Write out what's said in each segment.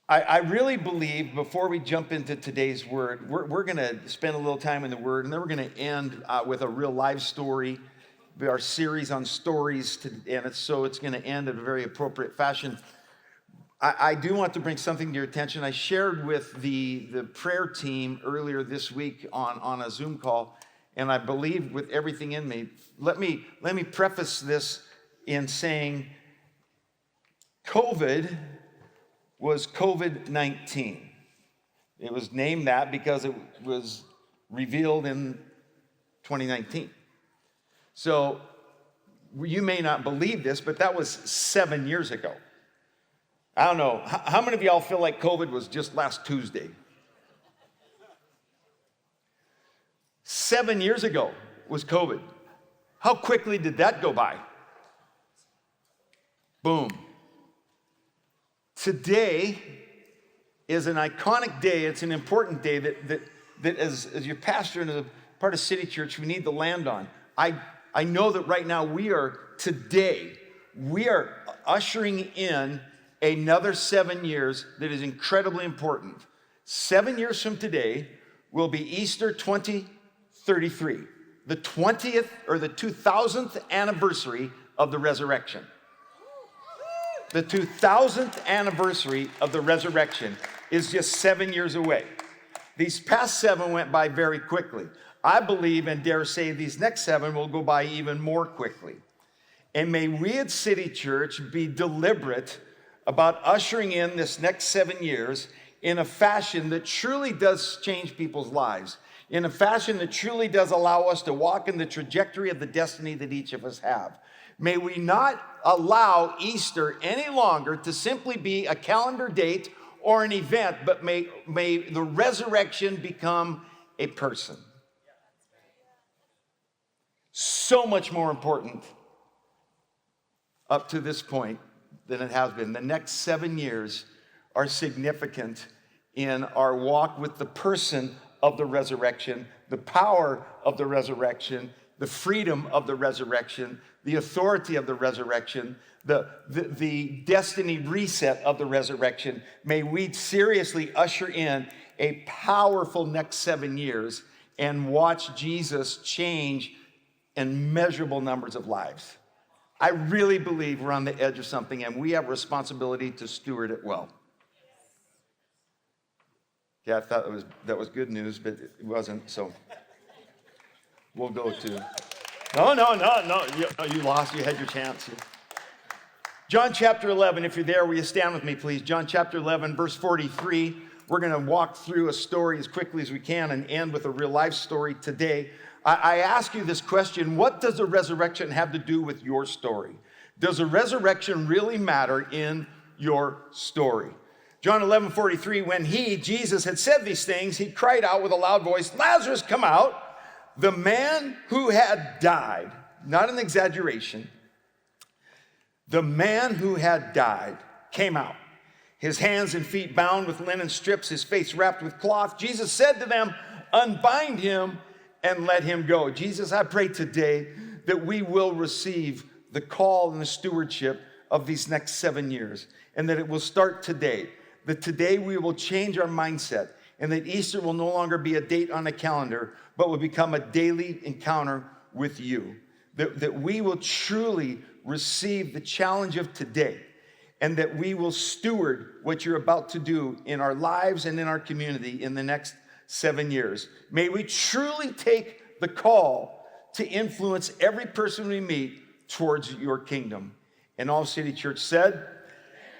I really believe, before we jump into today's word, we're going to spend a little time in the word, and then we're going to end with a real life story, our series on stories, and it's going to end in a very appropriate fashion. I do want to bring something to your attention. I shared with the prayer team earlier this week on a Zoom call, and I believe with everything in me, let me preface this in saying COVID was COVID-19. It was named that because it was revealed in 2019. So you may not believe this, but that was 7 years ago. I don't know. How many of y'all feel like COVID was just last Tuesday? 7 years ago was COVID. How quickly did that go by? Boom. Today is an iconic day. It's an important day that as your pastor and as a part of City Church, we need to land on. I know that right now we are ushering in another 7 years that is incredibly important. 7 years from today will be Easter 2033, the 20th or the 2000th anniversary of the resurrection. The 2000th anniversary of the resurrection is just 7 years away. These past 7 went by very quickly. I believe and dare say these next 7 will go by even more quickly. And may we at City Church be deliberate about ushering in this next 7 years in a fashion that truly does change people's lives, in a fashion that truly does allow us to walk in the trajectory of the destiny that each of us have. May we not allow Easter any longer to simply be a calendar date or an event, but may the resurrection become a person. So much more important up to this point than it has been. The next 7 years are significant in our walk with the person of the resurrection, the power of the resurrection, the freedom of the resurrection, the authority of the resurrection, the destiny reset of the resurrection. May we seriously usher in a powerful next 7 years and watch Jesus change immeasurable numbers of lives. I really believe we're on the edge of something, and we have a responsibility to steward it well. Yeah, I thought that was good news, but it wasn't, so we'll go to... No. You lost. You had your chance. John chapter 11, if you're there, will you stand with me, please? John chapter 11, verse 43. We're going to walk through a story as quickly as we can and end with a real life story today. I ask you this question: what does the resurrection have to do with your story? Does the resurrection really matter in your story? John 11:43, when Jesus, had said these things, he cried out with a loud voice, "Lazarus, come out." The man who had died, not an exaggeration, the man who had died came out, his hands and feet bound with linen strips, his face wrapped with cloth. Jesus said to them, "Unbind him and let him go." Jesus, I pray today that we will receive the call and the stewardship of these next 7 years, and that it will start today, that today we will change our mindset, and that Easter will no longer be a date on a calendar, but will become a daily encounter with you. That we will truly receive the challenge of today, and that we will steward what you're about to do in our lives and in our community in the next 7 years. May we truly take the call to influence every person we meet towards your kingdom. And all City Church said,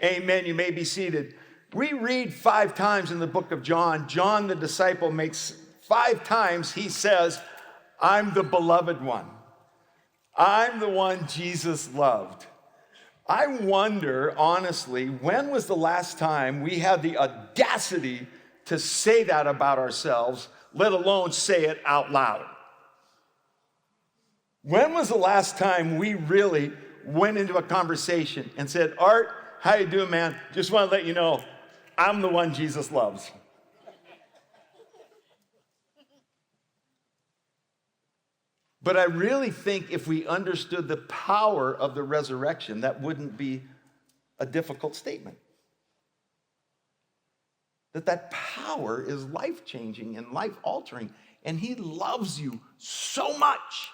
amen. You may be seated. We read 5 times in the book of John. John, the disciple, makes 5 times he says, "I'm the beloved one. I'm the one Jesus loved." I wonder, honestly, when was the last time we had the audacity to say that about ourselves, let alone say it out loud? When was the last time we really went into a conversation and said, "Art, how you doing, man? Just want to let you know, I'm the one Jesus loves." But I really think if we understood the power of the resurrection, that wouldn't be a difficult statement. that power is life-changing and life-altering. And he loves you so much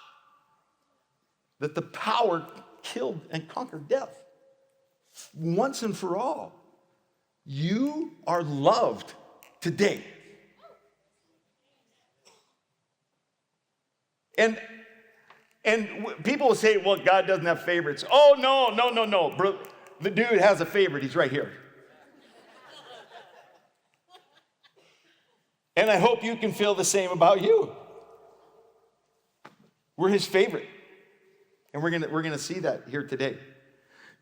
that the power killed and conquered death once and for all. You are loved today. And people will say, well, God doesn't have favorites. Oh, no. Bro, the dude has a favorite. He's right here. And I hope you can feel the same about you. We're his favorite. And we're gonna see that here today.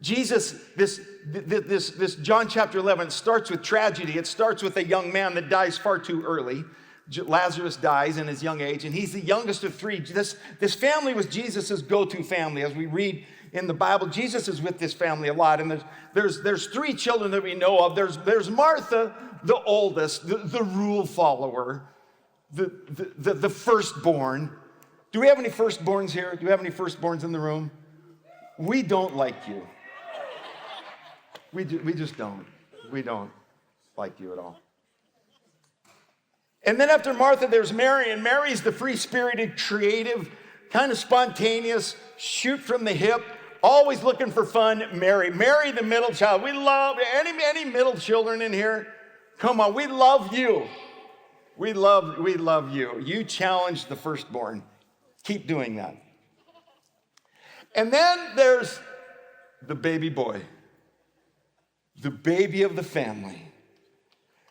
Jesus, this John chapter 11 starts with tragedy. It starts with a young man that dies far too early. Lazarus dies in his young age, and he's the youngest of three. This family was Jesus' go-to family. As we read in the Bible, Jesus is with this family a lot, and there's three children that we know of. There's Martha, the oldest, the rule follower, the firstborn. Do we have any firstborns here? Do we have any firstborns in the room? We don't like you. We just don't. We don't like you at all. And then after Martha, there's Mary, and Mary's the free-spirited, creative, kind of spontaneous, shoot from the hip, always looking for fun. Mary, the middle child. We love any middle children in here. Come on, we love you. We love you. You challenged the firstborn. Keep doing that. And then there's the baby boy, the baby of the family.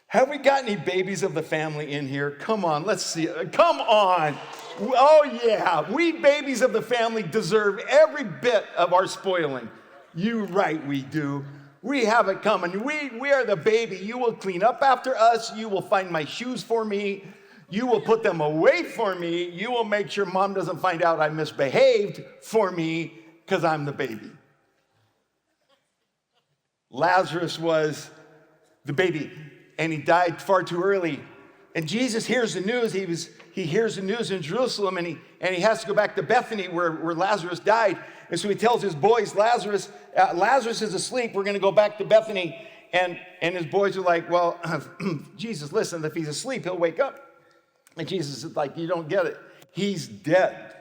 Have we got any babies of the family in here? Come on, let's see. Come on. Oh, yeah. We babies of the family deserve every bit of our spoiling. You right, we do. We have it coming. We are the baby. You will clean up after us. You will find my shoes for me. You will put them away for me. You will make sure mom doesn't find out I misbehaved for me because I'm the baby. Lazarus was the baby, and he died far too early. And Jesus hears the news. He hears the news in Jerusalem, and he has to go back to Bethany where Lazarus died. And so he tells his boys, Lazarus is asleep. We're going to go back to Bethany. And his boys are like, well, Jesus, listen, if he's asleep, he'll wake up. And Jesus is like, you don't get it. He's dead.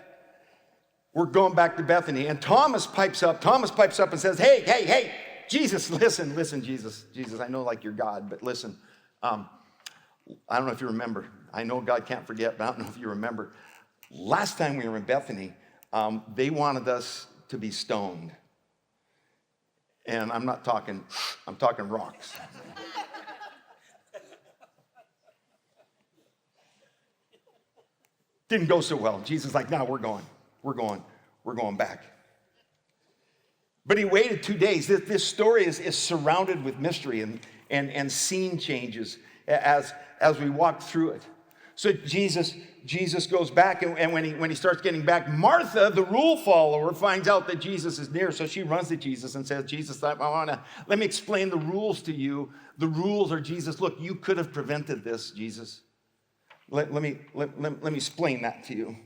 We're going back to Bethany. And Thomas pipes up and says, hey, Jesus, listen, Jesus, I know like you're God, but listen, I don't know if you remember. I know God can't forget, but I don't know if you remember. Last time we were in Bethany, they wanted us to be stoned. And I'm talking rocks. Didn't go so well. Jesus is like, no, we're going back. But he waited 2 days. This story is surrounded with mystery and scene changes as we walk through it. So Jesus goes back, and when he starts getting back, Martha, the rule follower, finds out that Jesus is near. So she runs to Jesus and says, Jesus, let me explain the rules to you. The rules are, Jesus, look, you could have prevented this, Jesus. Let me explain that to you.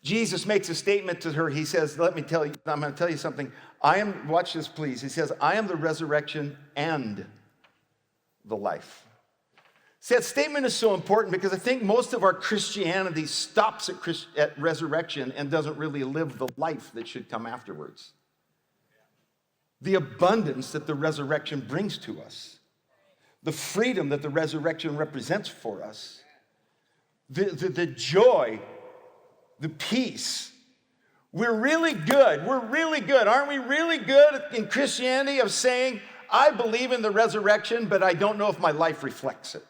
Jesus makes a statement to her. He says, I'm going to tell you something. Watch this, please. He says, I am the resurrection and the life. See, that statement is so important because I think most of our Christianity stops at resurrection and doesn't really live the life that should come afterwards. The abundance that the resurrection brings to us, the freedom that the resurrection represents for us, the joy, the peace. We're really good. Aren't we really good in Christianity of saying, I believe in the resurrection, but I don't know if my life reflects it.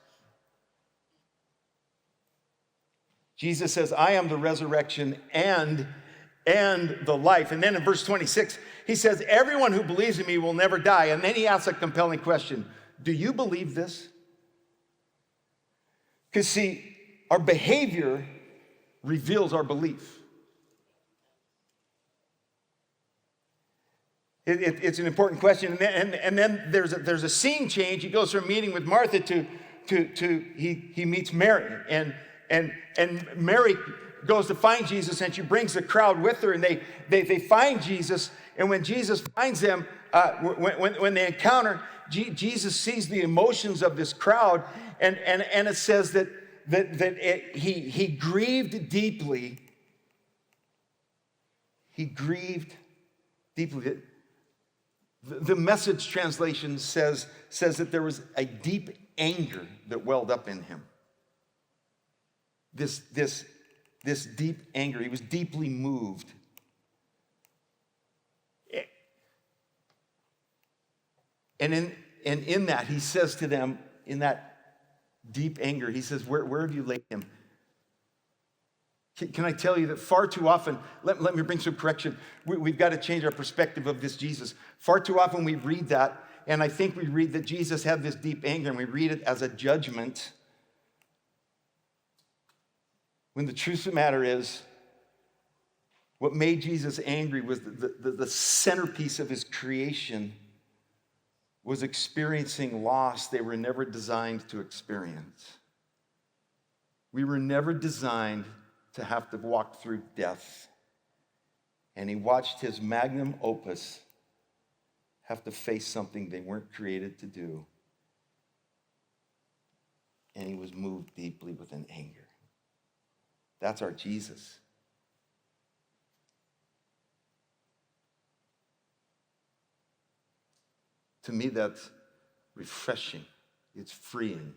Jesus says, I am the resurrection and the life. And then in verse 26, he says, everyone who believes in me will never die. And then he asks a compelling question. Do you believe this? Because see, our behavior reveals our belief. It's an important question. And then there's a scene change. He goes from meeting with Martha to he meets Mary. And Mary goes to find Jesus, and she brings the crowd with her, and they find Jesus. And when Jesus finds them, when they encounter, Jesus sees the emotions of this crowd, and it says that he grieved deeply. He grieved deeply. The Message translation says that there was a deep anger that welled up in him. This deep anger. He was deeply moved. And in that, he says to them, in that deep anger, he says, where have you laid him? Can I tell you that far too often, let me bring some correction. We've got to change our perspective of this Jesus. Far too often we read that, and I think we read that Jesus had this deep anger, and we read it as a judgment. When the truth of the matter is, what made Jesus angry was the centerpiece of his creation was experiencing loss they were never designed to experience. We were never designed to have to walk through death. And he watched his magnum opus have to face something they weren't created to do. And he was moved deeply with an anger. That's our Jesus. To me, that's refreshing. It's freeing.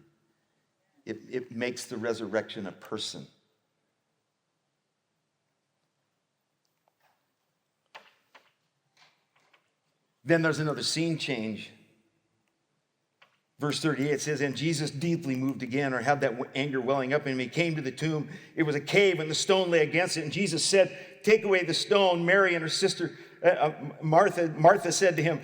It makes the resurrection a person. Then there's another scene change. Verse 38 says, and Jesus deeply moved again, or had that anger welling up in him. He came to the tomb. It was a cave, and the stone lay against it. And Jesus said, take away the stone. Mary and her sister Martha said to him,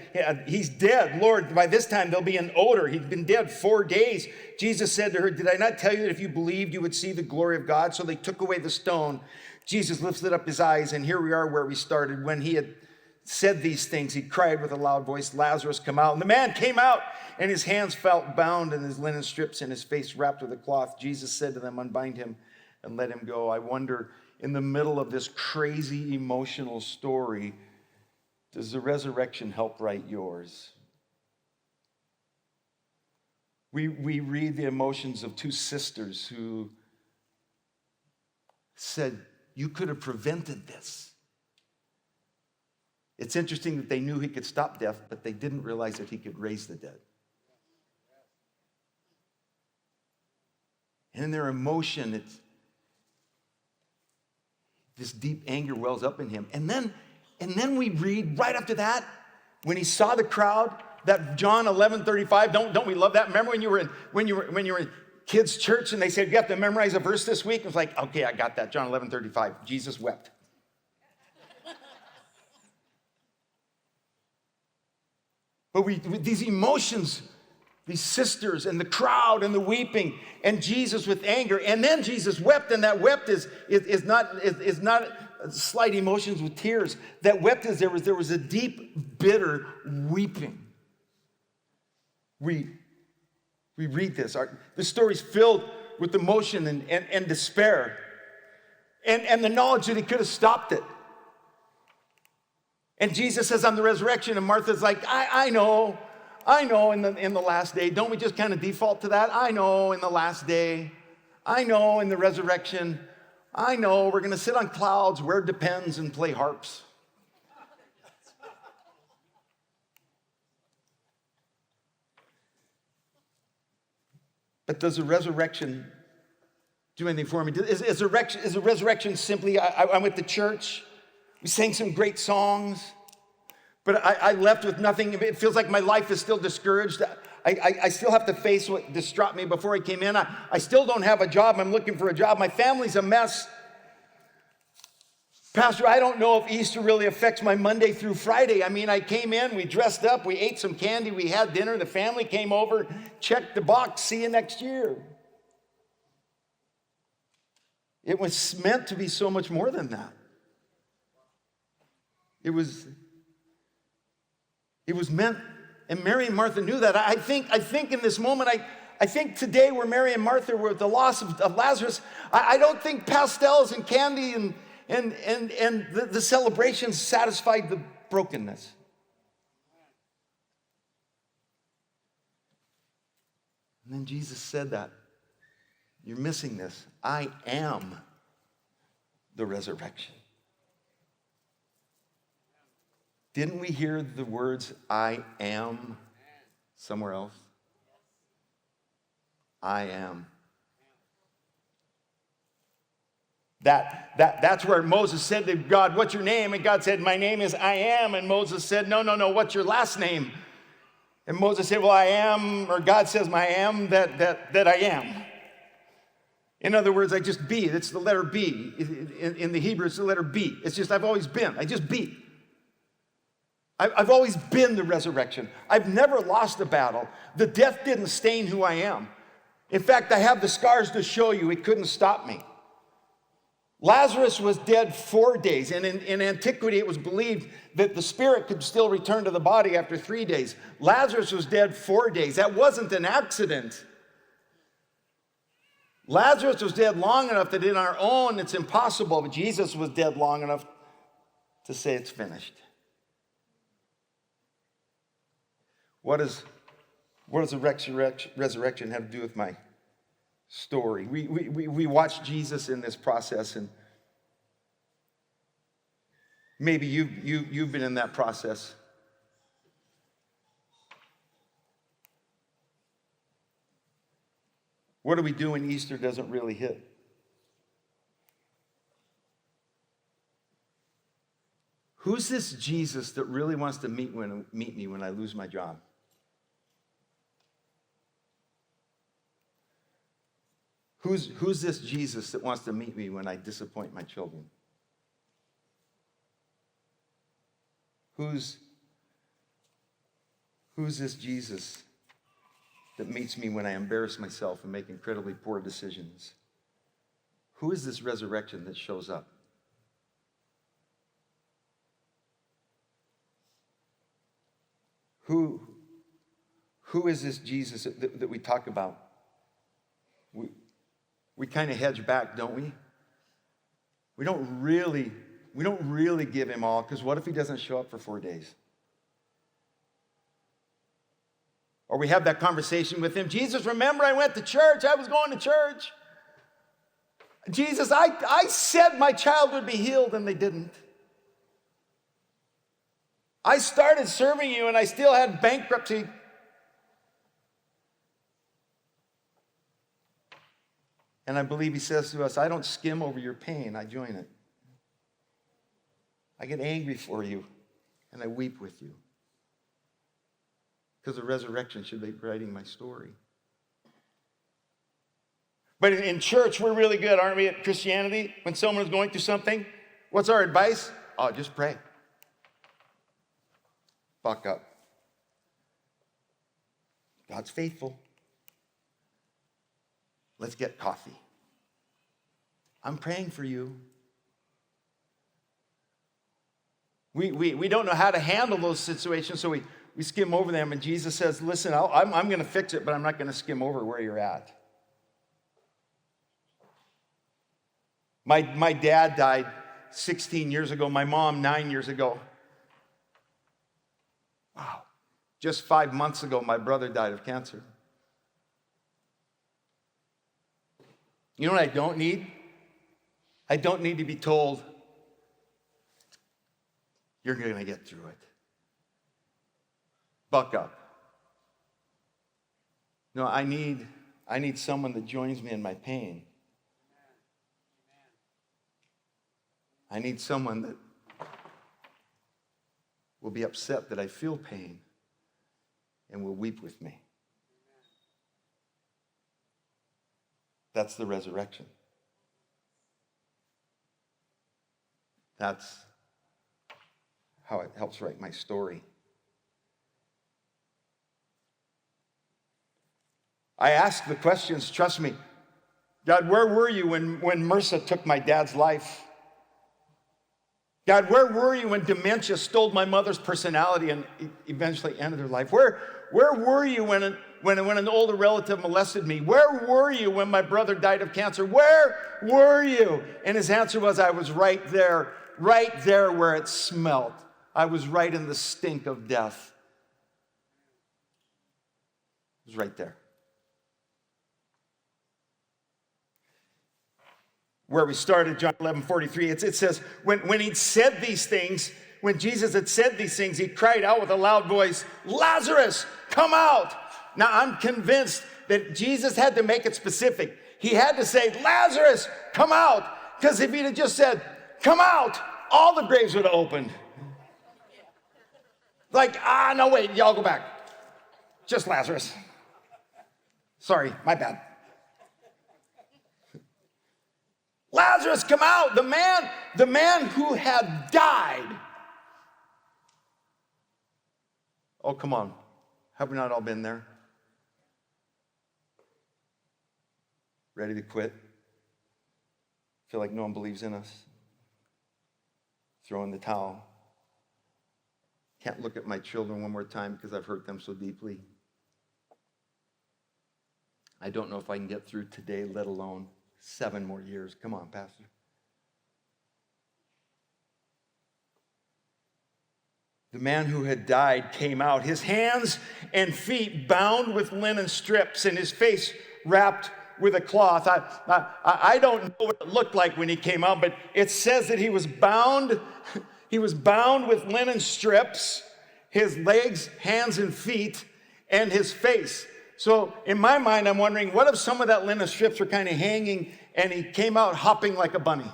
he's dead, Lord. By this time there'll be an odor. He'd been dead 4 days. Jesus said to her, did I not tell you that if you believed, you would see the glory of God? So they took away the stone. Jesus lifted up his eyes, and here we are where we started. When he had said these things, he cried with a loud voice, Lazarus, come out. And the man came out, and his hands felt bound, and his linen strips, and his face wrapped with a cloth. Jesus said to them, unbind him and let him go. I wonder, in the middle of this crazy emotional story, does the resurrection help write yours? We read the emotions of two sisters who said, you could have prevented this. It's interesting that they knew he could stop death, but they didn't realize that he could raise the dead. And in their emotion, it's this deep anger wells up in him. And then we read right after that, when he saw the crowd, that John 11:35. Don't we love that? Remember when you were in kids' church and they said you have to memorize a verse this week? It was like, okay, I got that. John 11:35. Jesus wept. But these emotions, these sisters and the crowd and the weeping and Jesus with anger, and then Jesus wept, and that wept is not slight emotions with tears. That wept is there was a deep, bitter weeping. We read this. The story's filled with emotion and despair, and the knowledge that he could have stopped it. And Jesus says, I'm the resurrection, and Martha's like, I know in the last day. Don't we just kind of default to that? I know in the last day. I know in the resurrection. I know we're going to sit on clouds, wear depends, and play harps. But does the resurrection do anything for me? Is the resurrection simply, I went to church, we sang some great songs, but I left with nothing. It feels like my life is still discouraged. I still have to face what distraught me before I came in. I still don't have a job. I'm looking for a job. My family's a mess. Pastor, I don't know if Easter really affects my Monday through Friday. I mean, I came in, we dressed up, we ate some candy, we had dinner, the family came over, checked the box, see you next year. It was meant to be so much more than that. It was meant, and Mary and Martha knew that. I think in this moment, I think today where Mary and Martha were at the loss of Lazarus, I don't think pastels and candy and the celebrations satisfied the brokenness. And then Jesus said that. You're missing this. I am the resurrection. Didn't we hear the words, I am, somewhere else? I am. That's where Moses said to God, what's your name? And God said, my name is I am. And Moses said, no, what's your last name? And Moses said, well, I am, or God says, I am that I am. In other words, I just be. It's the letter B. In the Hebrew, it's the letter B. It's just, I've always been. I just be. I've always been the resurrection. I've never lost a battle. The death didn't stain who I am. In fact, I have the scars to show you it couldn't stop me. Lazarus was dead 4 days, and in antiquity it was believed that the spirit could still return to the body after 3 days. Lazarus was dead 4 days. That wasn't an accident. Lazarus was dead long enough that in our own it's impossible, but Jesus was dead long enough to say it's finished. What does the resurrection have to do with my story? We watch Jesus in this process, and maybe you've been in that process. What do we do when Easter doesn't really hit? Who's this Jesus that really wants to meet me when I lose my job? Who's this Jesus that wants to meet me when I disappoint my children? Who's this Jesus that meets me when I embarrass myself and make incredibly poor decisions? Who is this resurrection that shows up? Who is this Jesus that we talk about? We kind of hedge back, don't we? We don't really give him all, because what if he doesn't show up for 4 days? Or we have that conversation with him. Jesus, remember I went to church. I was going to church. Jesus, I said my child would be healed, and they didn't. I started serving you, and I still had bankruptcy. And I believe he says to us, I don't skim over your pain, I join it. I get angry for you, and I weep with you. Because the resurrection should be writing my story. But in church, we're really good, aren't we, at Christianity? When someone is going through something, what's our advice? Oh, just pray. Buck up. God's faithful. Let's get coffee. I'm praying for you. We don't know how to handle those situations, so we skim over them. And Jesus says, listen, I'm going to fix it, but I'm not going to skim over where you're at. My dad died 16 years ago. My mom 9 years ago. Wow. Just 5 months ago, my brother died of cancer. You know what I don't need? I don't need to be told, you're going to get through it. Buck up. No, I need someone that joins me in my pain. I need someone that will be upset that I feel pain and will weep with me. That's the resurrection. That's how it helps write my story. I ask the questions, trust me. God, where were you when MRSA took my dad's life? God, where were you when dementia stole my mother's personality and eventually ended her life? Where were you when an older relative molested me? Where were you when my brother died of cancer? Where were you? And his answer was, I was right there where it smelt. I was right in the stink of death. It was right there. where we started, John 11:43. It says, when he'd said these things, when Jesus had said these things, he cried out with a loud voice, Lazarus, come out. Now, I'm convinced that Jesus had to make it specific. He had to say, Lazarus, come out. Because if he'd have just said, come out, all the graves would have opened. Like, no, wait, y'all go back. Just Lazarus. Sorry, my bad. Lazarus, come out. The man who had died. Oh, come on. Have we not all been there? Ready to quit? Feel like no one believes in us? Throw in the towel. Can't look at my children one more time because I've hurt them so deeply. I don't know if I can get through today, let alone 7 more years. Come on, Pastor. The man who had died came out, his hands and feet bound with linen strips and his face wrapped with a cloth. I don't know what it looked like when he came out, but it says that he was bound. He was bound with linen strips, his legs, hands, and feet, and his face. So in my mind, I'm wondering, what if some of that linen strips were kind of hanging and he came out hopping like a bunny?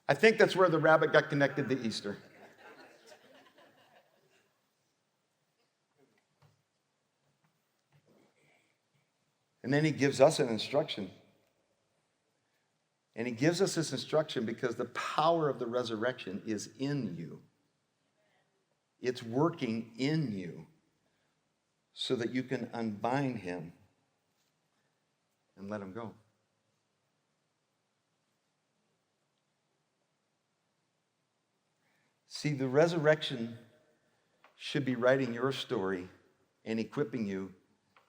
I think that's where the rabbit got connected to Easter. And then he gives us an instruction. And he gives us this instruction because the power of the resurrection is in you. It's working in you so that you can unbind him and let him go. See, the resurrection should be writing your story and equipping you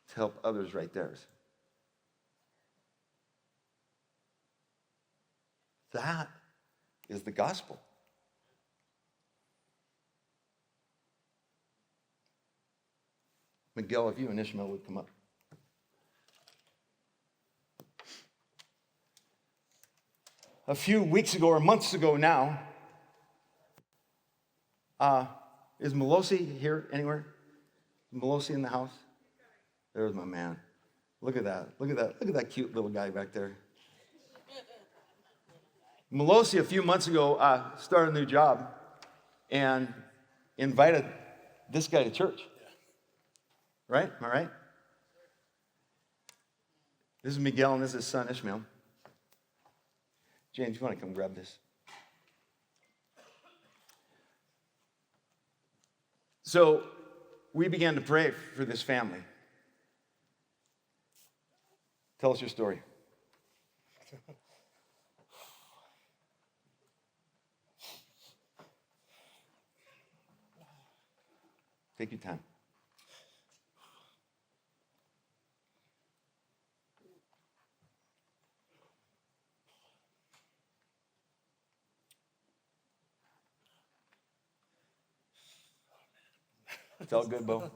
to help others write theirs. That is the gospel. Miguel, if you and Ishmael would come up. A few weeks ago or months ago now, is Melosi here anywhere? Melosi in the house? There's my man. Look at that. Look at that. Look at that cute little guy back there. Melosi, a few months ago, started a new job and invited this guy to church. Right? Am I right? This is Miguel and this is his son, Ishmael. James, you want to come grab this? So we began to pray for this family. Tell us your story. Take your time. It's all good, Bo.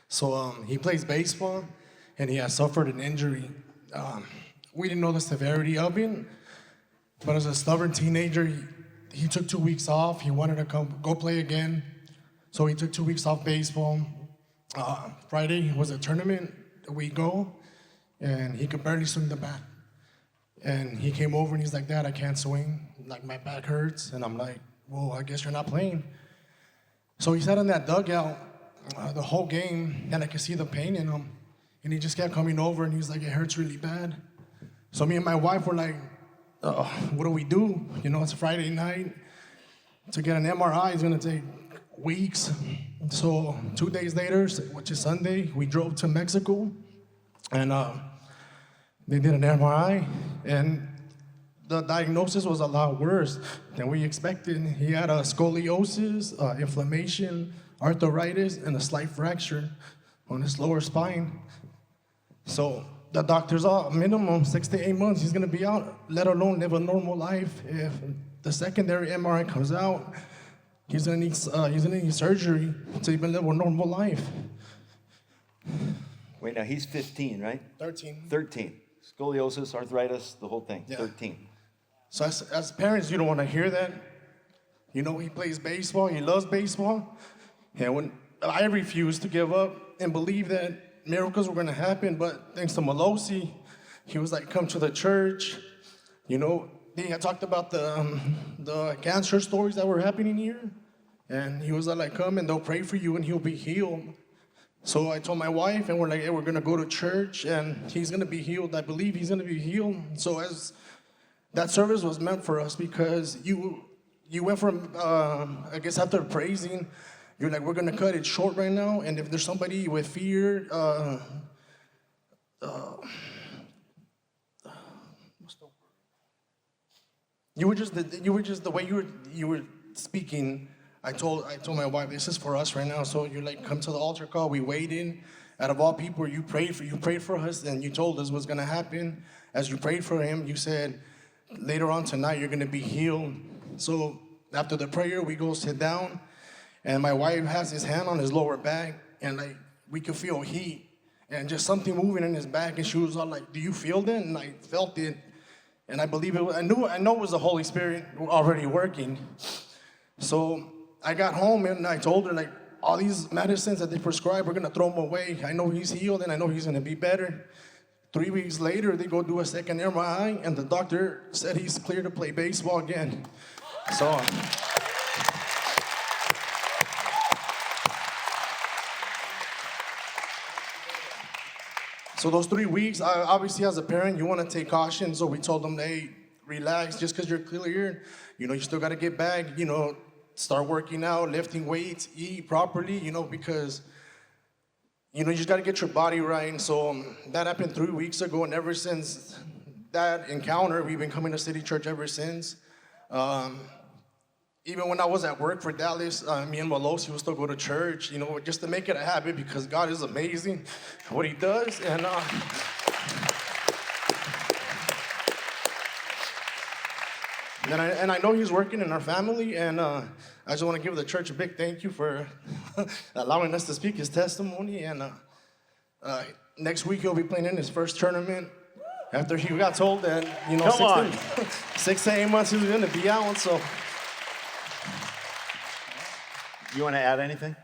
So he plays baseball, and he has suffered an injury. We didn't know the severity of it, but as a stubborn teenager, he took 2 weeks off. He wanted to go play again, so he took 2 weeks off baseball. Friday was a tournament that we go, and he could barely swing the bat. And he came over and he's like, Dad, I can't swing. Like, my back hurts. And I'm like, well, I guess you're not playing. So he sat in that dugout the whole game, and I could see the pain in him. And he just kept coming over, and he was like, it hurts really bad. So me and my wife were like, what do we do? You know, it's Friday night. To get an MRI is going to take weeks. So 2 days later, which is Sunday, we drove to Mexico, and they did an MRI, and the diagnosis was a lot worse than we expected. He had a scoliosis, inflammation, arthritis, and a slight fracture on his lower spine. So the doctors are minimum 6 to 8 months he's gonna be out, let alone live a normal life. If the secondary MRI comes out, He's gonna need surgery to even live a normal life. Wait, now he's 15, right? 13. 13. Scoliosis, arthritis, the whole thing. Yeah. 13. So as parents, you don't want to hear that. You know, he plays baseball. He loves baseball. And when I refused to give up and believe that miracles were going to happen, but thanks to Melosi, he was like, come to the church. You know, they had talked about the cancer stories that were happening here. And he was like, come and they'll pray for you and he'll be healed. So I told my wife, and we're like, hey, we're going to go to church and he's going to be healed. I believe he's going to be healed. So as that service was meant for us, because you went from, I guess after praising, you're like, we're going to cut it short right now. And if there's somebody with fear, you were just the way you were speaking. I told my wife, this is for us right now. So you're like, come to the altar call. We waited. Out of all people, you prayed for us, and you told us what's gonna happen. As you prayed for him, you said, later on tonight you're gonna be healed. So after the prayer, we go sit down, and my wife has his hand on his lower back, and like we could feel heat and just something moving in his back, and she was all like, "Do you feel that?" And I felt it, and I believe it. I know it was the Holy Spirit already working. So I got home and I told her, like, all these medicines that they prescribe, we're gonna throw them away. I know he's healed and I know he's gonna be better. 3 weeks later, they go do a second MRI and the doctor said he's clear to play baseball again. So those 3 weeks, obviously as a parent, you wanna take caution. So we told them, hey, relax, just because you're clear, you know, you still gotta get back, you know, start working out, lifting weights, eat properly, you know, because, you know, you just got to get your body right. And so that happened 3 weeks ago, and ever since that encounter, we've been coming to City Church ever since. Even when I was at work for Dallas, me and Melosi would still go to church, you know, just to make it a habit, because God is amazing what he does. And I know he's working in our family, and I just want to give the church a big thank you for allowing us to speak his testimony. And next week he'll be playing in his first tournament after he got told that, you know, 6 to 8 months he was going to be out. So, You want to add anything?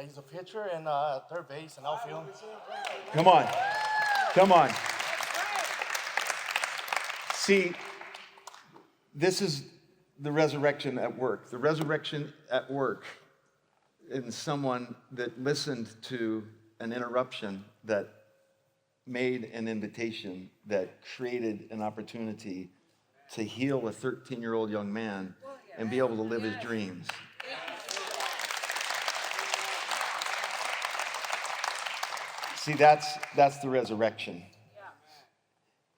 he's a pitcher and third base and outfield. Come on. Come on. See, this is the resurrection at work. The resurrection at work in someone that listened to an interruption that made an invitation that created an opportunity to heal a 13-year-old young man and be able to live his dreams. See, that's the resurrection.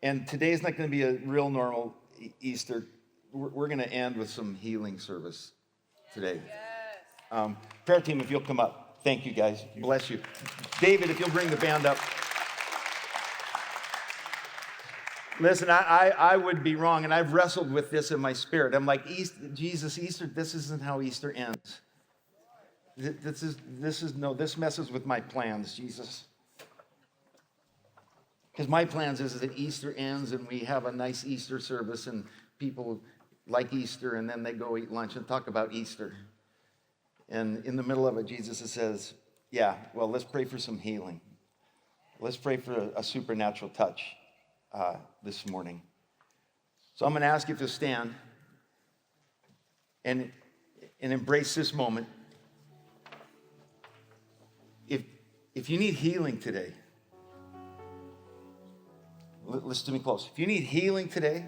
And today's not going to be a real normal Easter. We're going to end with some healing service today. Prayer team, if you'll come up. Thank you, guys. Bless you. David, if you'll bring the band up. Listen, I would be wrong, and I've wrestled with this in my spirit. I'm like, Jesus, Easter, this isn't how Easter ends. This messes with my plans, Jesus. Because my plans is that Easter ends and we have a nice Easter service and people like Easter, and then they go eat lunch and talk about Easter. And in the middle of it, Jesus says, yeah, well, let's pray for some healing. Let's pray for a supernatural touch this morning. So I'm going to ask you to stand and embrace this moment. If you need healing today, listen to me close. If you need healing today,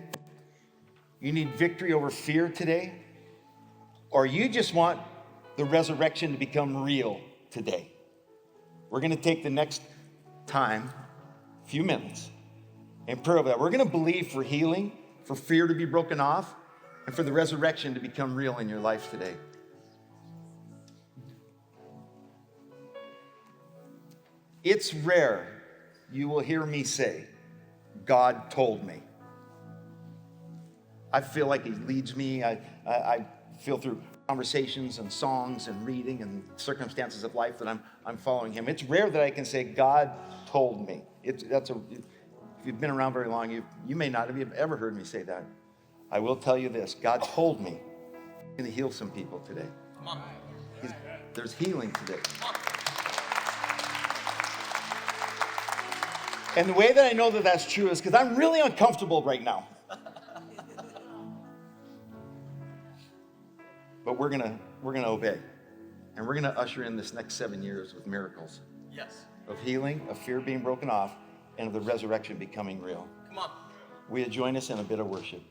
you need victory over fear today, or you just want the resurrection to become real today, we're going to take the next time, a few minutes, and pray over that. We're going to believe for healing, for fear to be broken off, and for the resurrection to become real in your life today. It's rare you will hear me say, God told me. I feel like he leads me. I feel through conversations and songs and reading and circumstances of life that I'm following him. It's rare that I can say, God told me. If you've been around very long, you may not have ever heard me say that. I will tell you this, God told me he's going to heal some people today. Come on. There's healing today. And the way that I know that that's true is because I'm really uncomfortable right now. But we're gonna obey. And we're gonna usher in this next 7 years with miracles. Yes. Of healing, of fear being broken off, and of the resurrection becoming real. Come on. Will you join us in a bit of worship?